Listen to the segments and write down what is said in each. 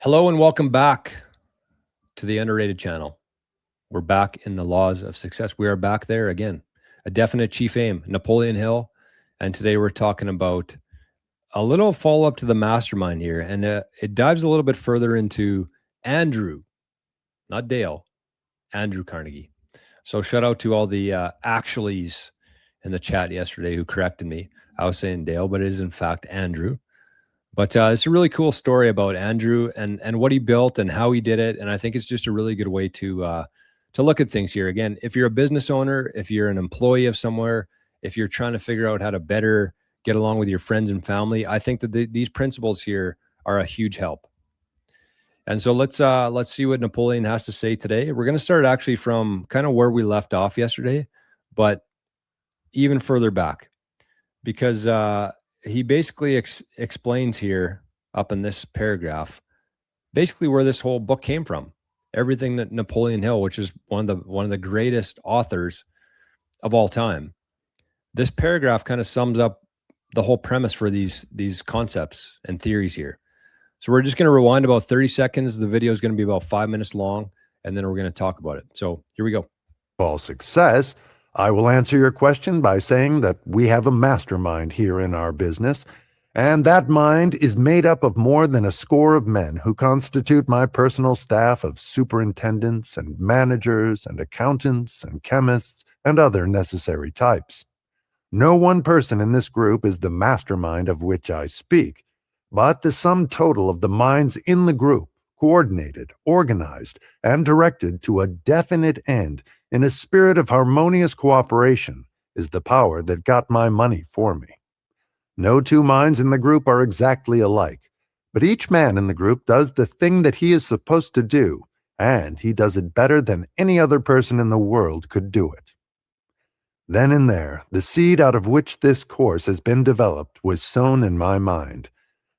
Hello and welcome back to the Underrated channel. We're back in the laws of success. We are back there again. A definite chief aim, Napoleon Hill. And today we're talking about a little follow-up to the mastermind here. And it dives a little bit further into Andrew, not Dale, Andrew Carnegie. So shout out to all the actuallys in the chat yesterday who corrected me. I was saying Dale, but it is in fact Andrew. But it's a really cool story about Andrew and what he built and how he did it. And I think it's just a really good way to look at things here. Again, if you're a business owner, if you're an employee of somewhere, if you're trying to figure out how to better get along with your friends and family, I think that these principles here are a huge help. And so let's see what Napoleon has to say today. We're going to start actually from kind of where we left off yesterday, but even further back, because he basically explains here up in this paragraph, basically where this whole book came from. Everything that Napoleon Hill, which is one of the greatest authors of all time. This paragraph kind of sums up the whole premise for these concepts and theories here. So we're just going to rewind about 30 seconds. The video is going to be about 5 minutes long, and then we're going to talk about it. So here we go. All success. I will answer your question by saying that we have a mastermind here in our business, and that mind is made up of more than a score of men who constitute my personal staff of superintendents and managers and accountants and chemists and other necessary types. No one person in this group is the mastermind of which I speak, but the sum total of the minds in the group, coordinated, organized, and directed to a definite end in a spirit of harmonious cooperation, is the power that got my money for me. No two minds in the group are exactly alike, but each man in the group does the thing that he is supposed to do, and he does it better than any other person in the world could do it. Then and there, the seed out of which this course has been developed was sown in my mind.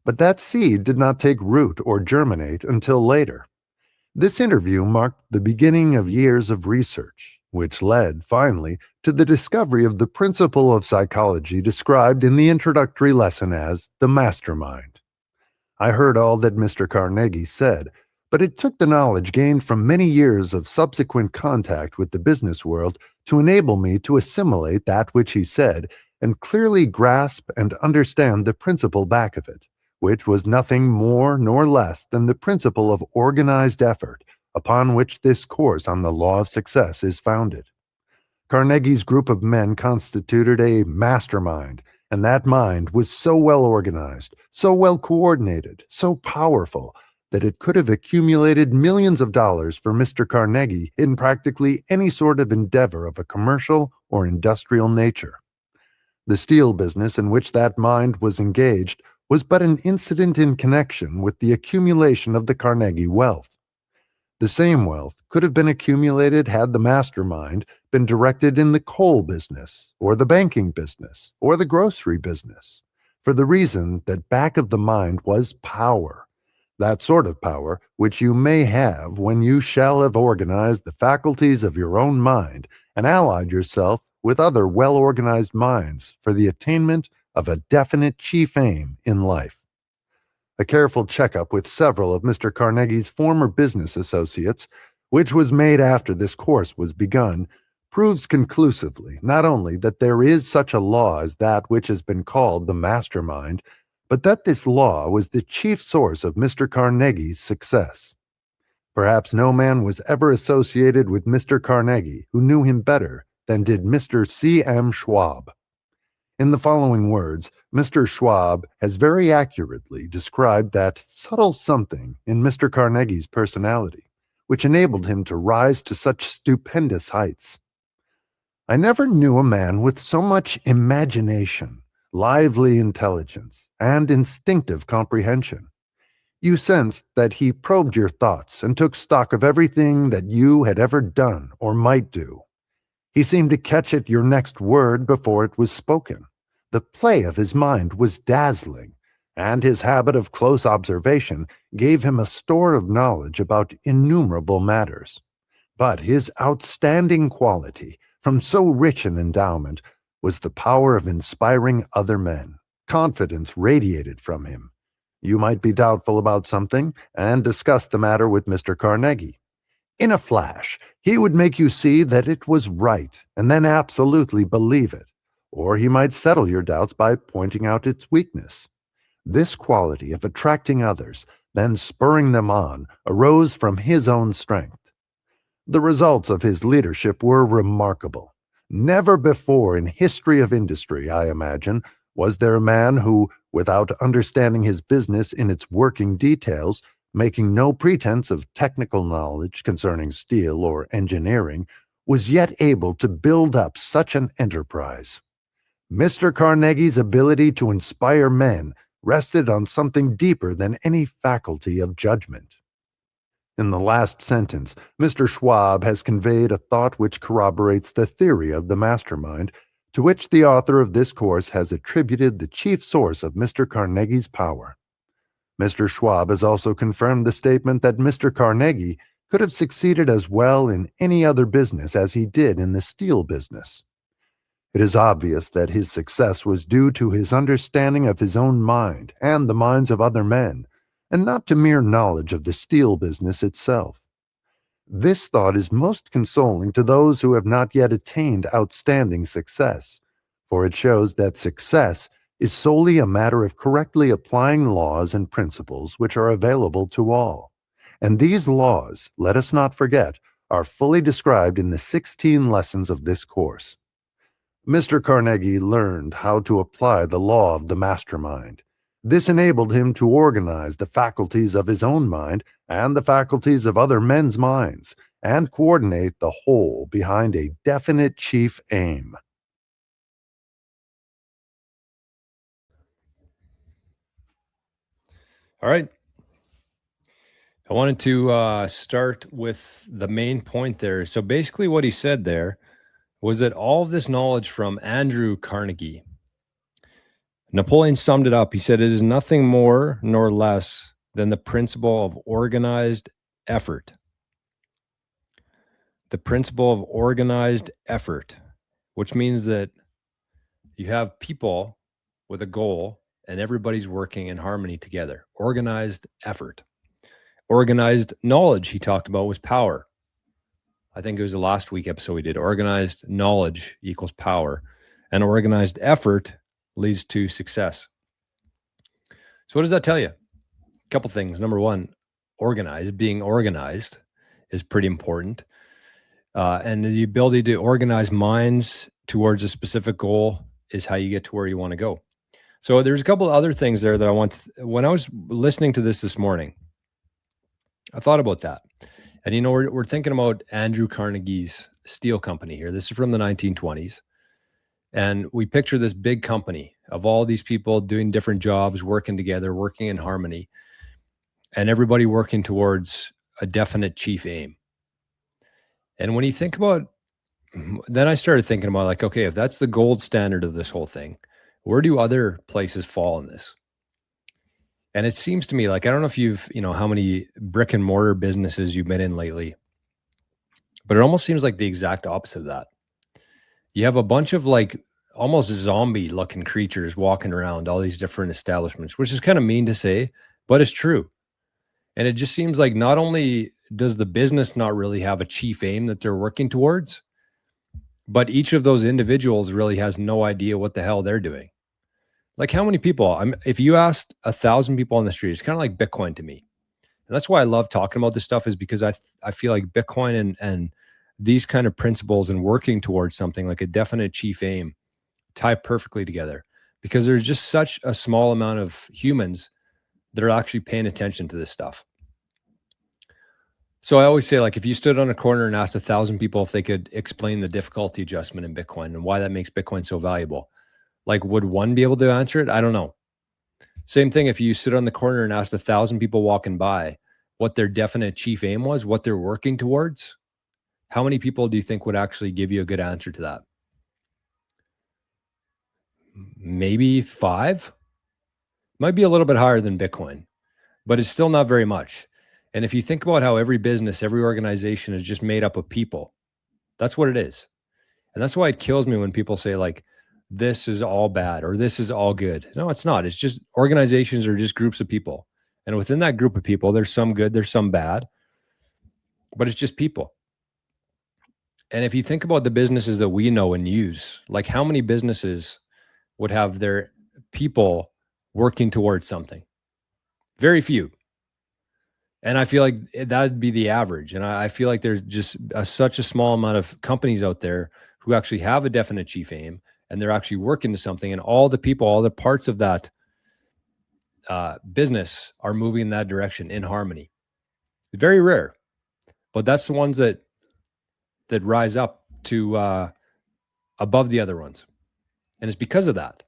But that seed did not take root or germinate until later. This interview marked the beginning of years of research, which led, finally, to the discovery of the principle of psychology described in the introductory lesson as the mastermind. I heard all that Mr. Carnegie said, but it took the knowledge gained from many years of subsequent contact with the business world to enable me to assimilate that which he said and clearly grasp and understand the principle back of it, which was nothing more nor less than the principle of organized effort upon which this course on the law of success is founded. Carnegie's group of men constituted a mastermind, and that mind was so well organized, so well coordinated, so powerful, that it could have accumulated millions of dollars for Mr. Carnegie in practically any sort of endeavor of a commercial or industrial nature. The steel business in which that mind was engaged was but an incident in connection with the accumulation of the Carnegie wealth. The same wealth could have been accumulated had the mastermind been directed in the coal business, or the banking business, or the grocery business, for the reason that back of the mind was power, that sort of power which you may have when you shall have organized the faculties of your own mind and allied yourself with other well-organized minds for the attainment of a definite chief aim in life. A careful checkup with several of Mr. Carnegie's former business associates, which was made after this course was begun, proves conclusively not only that there is such a law as that which has been called the mastermind, but that this law was the chief source of Mr. Carnegie's success. Perhaps no man was ever associated with Mr. Carnegie who knew him better than did Mr. C.M. Schwab. In the following words, Mr. Schwab has very accurately described that subtle something in Mr. Carnegie's personality, which enabled him to rise to such stupendous heights. I never knew a man with so much imagination, lively intelligence, and instinctive comprehension. You sensed that he probed your thoughts and took stock of everything that you had ever done or might do. He seemed to catch at your next word before it was spoken. The play of his mind was dazzling, and his habit of close observation gave him a store of knowledge about innumerable matters. But his outstanding quality, from so rich an endowment, was the power of inspiring other men. Confidence radiated from him. You might be doubtful about something and discuss the matter with Mr. Carnegie. In a flash, he would make you see that it was right and then absolutely believe it, or he might settle your doubts by pointing out its weakness. This quality of attracting others, then spurring them on, arose from his own strength. The results of his leadership were remarkable. Never before in history of industry, I imagine, was there a man who, without understanding his business in its working details, making no pretense of technical knowledge concerning steel or engineering, was yet able to build up such an enterprise. Mr. Carnegie's ability to inspire men rested on something deeper than any faculty of judgment. In the last sentence, Mr. Schwab has conveyed a thought which corroborates the theory of the mastermind, to which the author of this course has attributed the chief source of Mr. Carnegie's power. Mr. Schwab has also confirmed the statement that Mr. Carnegie could have succeeded as well in any other business as he did in the steel business. It is obvious that his success was due to his understanding of his own mind and the minds of other men, and not to mere knowledge of the steel business itself. This thought is most consoling to those who have not yet attained outstanding success, for it shows that success is solely a matter of correctly applying laws and principles which are available to all. And these laws, let us not forget, are fully described in the 16 lessons of this course. Mr. Carnegie learned how to apply the law of the mastermind. This enabled him to organize the faculties of his own mind and the faculties of other men's minds, and coordinate the whole behind a definite chief aim. All right. I wanted to start with the main point there. So basically what he said there was that all of this knowledge from Andrew Carnegie, Napoleon summed it up. He said, it is nothing more nor less than the principle of organized effort. The principle of organized effort, which means that you have people with a goal and everybody's working in harmony together. Organized effort. Organized knowledge, he talked about, was power. I think it was the last week episode we did. Organized knowledge equals power, and organized effort leads to success. So what does that tell you? A couple things. Number one, being organized is pretty important. And the ability to organize minds towards a specific goal is how you get to where you want to go. So there's a couple of other things there that I want to, when I was listening to this morning, I thought about that. And, you know, we're thinking about Andrew Carnegie's steel company here. This is from the 1920s. And we picture this big company of all these people doing different jobs, working together, working in harmony, and everybody working towards a definite chief aim. And when you think about, then I started thinking about like, okay, if that's the gold standard of this whole thing, where do other places fall in this? And it seems to me like, I don't know if you've, how many brick and mortar businesses you've been in lately, but it almost seems like the exact opposite of that. You have a bunch of like almost zombie looking creatures walking around all these different establishments, which is kind of mean to say, but it's true. And it just seems like not only does the business not really have a chief aim that they're working towards, but each of those individuals really has no idea what the hell they're doing. Like how many people, if you asked 1,000 people on the street, it's kind of like Bitcoin to me. And that's why I love talking about this stuff, is because I feel like Bitcoin and these kind of principles and working towards something like a definite chief aim tie perfectly together, because there's just such a small amount of humans that are actually paying attention to this stuff. So I always say, like, if you stood on a corner and asked 1,000 people if they could explain the difficulty adjustment in Bitcoin and why that makes Bitcoin so valuable, like, would one be able to answer it? I don't know. Same thing if you stood on the corner and asked 1,000 people walking by what their definite chief aim was, what they're working towards, how many people do you think would actually give you a good answer to that? Maybe 5? Might be a little bit higher than Bitcoin, but it's still not very much. And if you think about how every business, every organization is just made up of people, that's what it is. And that's why it kills me when people say like, this is all bad or this is all good. No, it's not. It's just organizations are just groups of people. And within that group of people, there's some good, there's some bad, but it's just people. And if you think about the businesses that we know and use, like how many businesses would have their people working towards something? Very few. And I feel like that'd be the average. And I feel like there's just such a small amount of companies out there who actually have a definite chief aim and they're actually working to something. And all the people, all the parts of that business are moving in that direction in harmony. Very rare, but that's the ones that rise up to above the other ones. And it's because of that.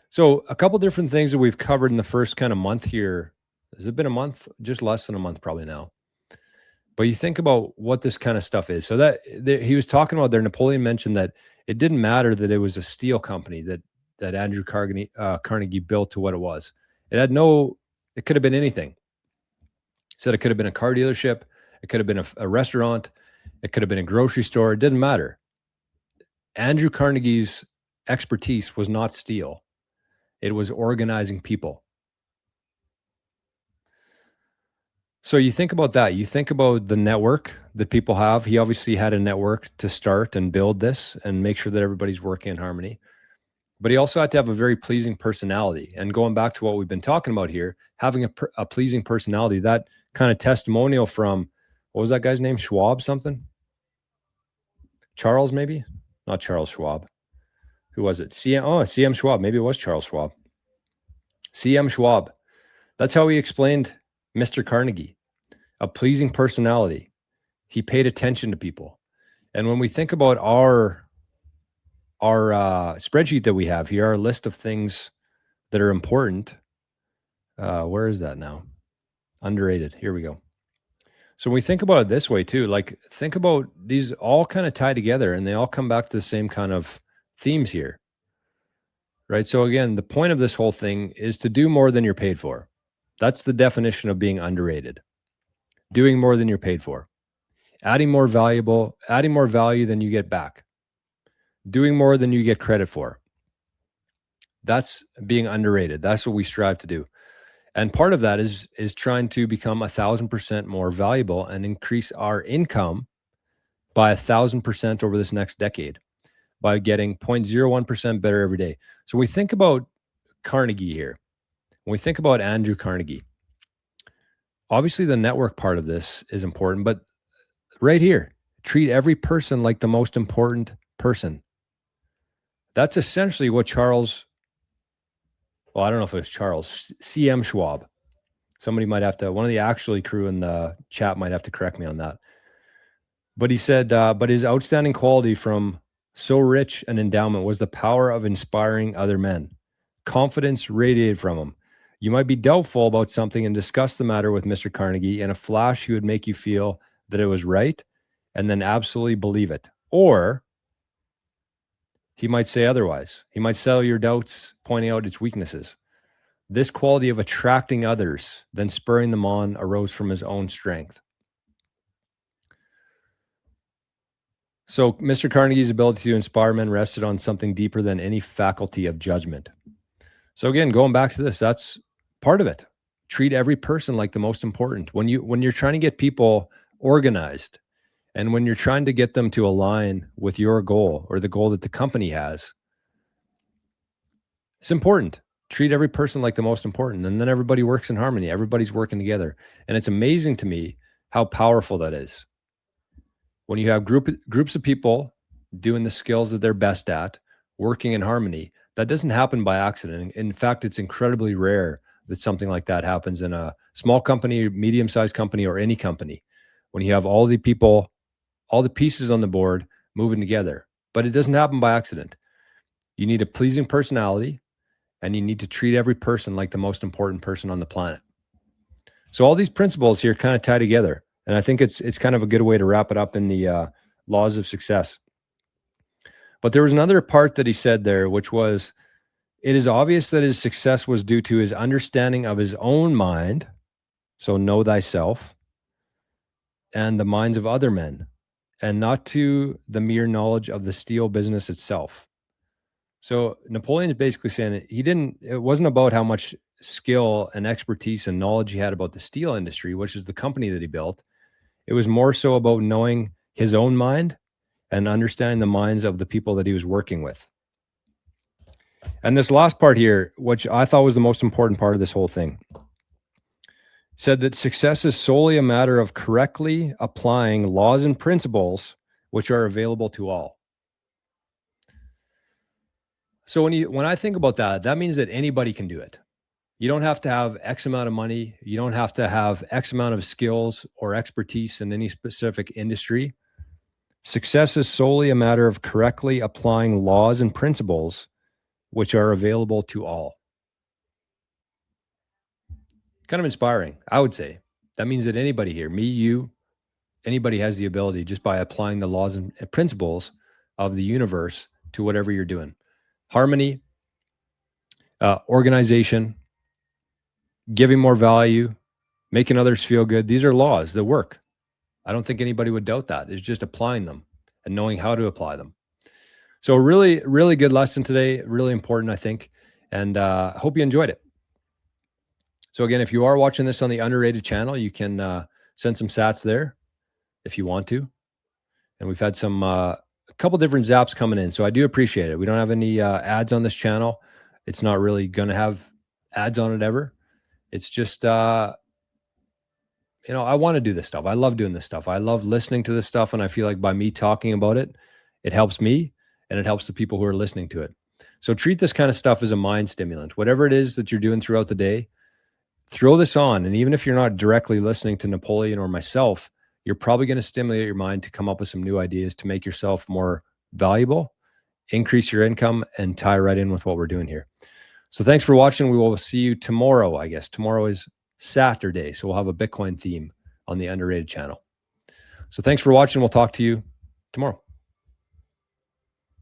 So a couple different things that we've covered in the first kind of month here. Has it been a month? Just less than a month probably now. But you think about what this kind of stuff is. So that he was talking about there, Napoleon mentioned that it didn't matter that it was a steel company that Andrew Carnegie built to what it was. It could have been anything. He said it could have been a car dealership. It could have been a restaurant. It could have been a grocery store. It didn't matter. Andrew Carnegie's expertise was not steel. It was organizing people. So you think about that. You think about the network that people have. He obviously had a network to start and build this and make sure that everybody's working in harmony. But he also had to have a very pleasing personality. And going back to what we've been talking about here, having a pleasing personality, that kind of testimonial from, what was that guy's name? Schwab something? Charles maybe? Not Charles Schwab. Who was it? CM Schwab. Maybe it was Charles Schwab. CM Schwab. That's how he explained Mr. Carnegie. A pleasing personality. He paid attention to people. And when we think about our spreadsheet that we have here, our list of things that are important, where is that now? Underrated. Here we go. So when we think about it this way too, like think about these all kind of tie together and they all come back to the same kind of themes here, right? So again, the point of this whole thing is to do more than you're paid for. That's the definition of being underrated. Doing more than you're paid for. Adding more value than you get back. Doing more than you get credit for. That's being underrated. That's what we strive to do. And part of that is trying to become 1,000% more valuable and increase our income by 1,000% over this next decade by getting 0.01% better every day. So we think about Carnegie here. When we think about Andrew Carnegie, obviously the network part of this is important, but right here, treat every person like the most important person. That's essentially what I don't know if it was Charles, CM Schwab. Somebody might have to, one of the actually crew in the chat might have to correct me on that. But he said, but his outstanding quality from so rich an endowment was the power of inspiring other men. Confidence radiated from him. You might be doubtful about something and discuss the matter with Mr. Carnegie. In a flash, he would make you feel that it was right and then absolutely believe it. Or he might say otherwise. He might settle your doubts, pointing out its weaknesses. This quality of attracting others, then spurring them on, arose from his own strength. So Mr. Carnegie's ability to inspire men rested on something deeper than any faculty of judgment. So again, going back to this, that's part of it. Treat every person like the most important. When you're trying to get people organized, and when you're trying to get them to align with your goal or the goal that the company has, it's important. Treat every person like the most important. And then everybody works in harmony. Everybody's working together. And it's amazing to me how powerful that is. When you have groups of people doing the skills that they're best at, working in harmony, that doesn't happen by accident. In fact, it's incredibly rare that something like that happens in a small company, medium-sized company, or any company. When you have all the people, all the pieces on the board moving together. But it doesn't happen by accident. You need a pleasing personality, and you need to treat every person like the most important person on the planet. So all these principles here kind of tie together. And I think it's kind of a good way to wrap it up in the laws of success. But there was another part that he said there, which was, it is obvious that his success was due to his understanding of his own mind. So know thyself, and the minds of other men, and not to the mere knowledge of the steel business itself. So Napoleon's basically saying it wasn't about how much skill and expertise and knowledge he had about the steel industry, which is the company that he built. It was more so about knowing his own mind and understanding the minds of the people that he was working with. And this last part here, which I thought was the most important part of this whole thing, said that success is solely a matter of correctly applying laws and principles which are available to all. So when I think about that, that means that anybody can do it. You don't have to have X amount of money. You don't have to have X amount of skills or expertise in any specific industry. Success is solely a matter of correctly applying laws and principles which are available to all. Kind of inspiring, I would say. That means that anybody here, me, you, anybody has the ability just by applying the laws and principles of the universe to whatever you're doing. Harmony, organization, giving more value, making others feel good. These are laws that work. I don't think anybody would doubt that. It's just applying them and knowing how to apply them. So really, really good lesson today. Really important, I think. And hope you enjoyed it. So again, if you are watching this on the Underrated channel, you can send some sats there if you want to. And we've had a couple different zaps coming in. So I do appreciate it. We don't have any ads on this channel. It's not really going to have ads on it ever. It's just, I want to do this stuff. I love doing this stuff. I love listening to this stuff. And I feel like by me talking about it, it helps me and it helps the people who are listening to it. So treat this kind of stuff as a mind stimulant. Whatever it is that you're doing throughout the day, throw this on. And even if you're not directly listening to Napoleon or myself, you're probably going to stimulate your mind to come up with some new ideas to make yourself more valuable, increase your income, and tie right in with what we're doing here. So thanks for watching. We will see you tomorrow, I guess. Tomorrow is Saturday, so we'll have a Bitcoin theme on the Underrated channel. So thanks for watching. We'll talk to you tomorrow.